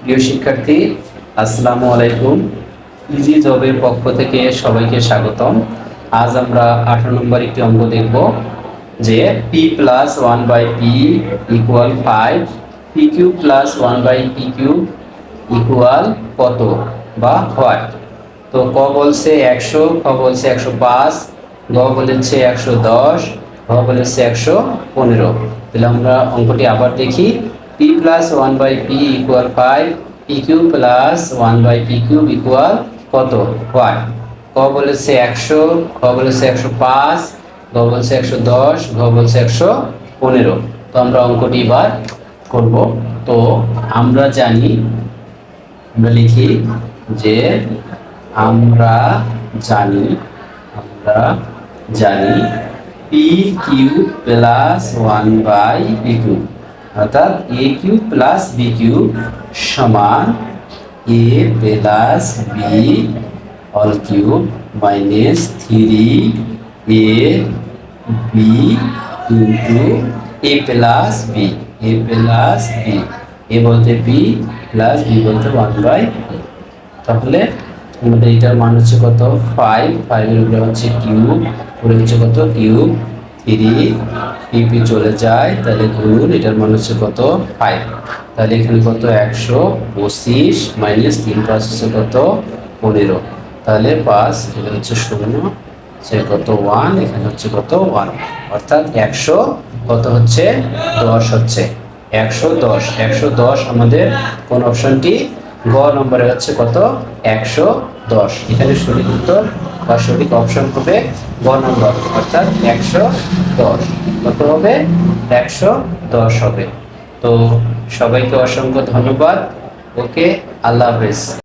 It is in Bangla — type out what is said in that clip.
প্রিয় শিক্ষার্থী, আসসালামু আলাইকুম। ইজি জবের পক্ষ থেকে সবাইকে স্বাগতম। আজ আমরা 18 নম্বর একটি অঙ্ক দেখব যে P plus one by P equal 5, P cube plus one by P cube equal কত বা হয়। তো ক বলছে 100, খ বলছে 105, গ বলেছে 110, ঘ বলেছে 115। তাহলে আমরা অঙ্কটি আবার দেখি। P plus one by P equal 5, P cube plus one by P cube equal কত হয়। ক বলেছে 100, খ বলেছে 105, গ বলছে 110, ঘ বলছে 115। তো আমরা অঙ্কটি এবার করব। তো আমরা জানি, আমরা লিখি যে আমরা জানি P cube plus one by P cube, অর্থাৎ A cube plus B cube সমান A plus B all cube minus 3 A B into A plus B. A বলতে বি প্লাস বি বলতে ওয়ান বাই। তাহলে আমাদের এটার মান হচ্ছে কত 5, 5 এর উপরে হচ্ছে কিউব, উপরে হচ্ছে কত কিউব 3, পি চলে যায় তাহলে গুণ, এটার মান হচ্ছে কত 5। তাহলে এখানে কত 125 মাইনাস 3 5 হচ্ছে কত 15। তাহলে 5 এটা হচ্ছে 0, সে কত 1, এখানে হচ্ছে কত 1, অর্থাৎ 100 কত হচ্ছে 10 হচ্ছে 110 আমাদের কোন অপশনটি গ নম্বরে হচ্ছে কত 110। এখানে সঠিক উত্তর বা সঠিক অপশন হবে গ নম্বর, অর্থাৎ 110। কত হবে 110 হবে। তো সবাইকে অসংখ্য ধন্যবাদ। ওকে, আল্লাহ হাফেজ।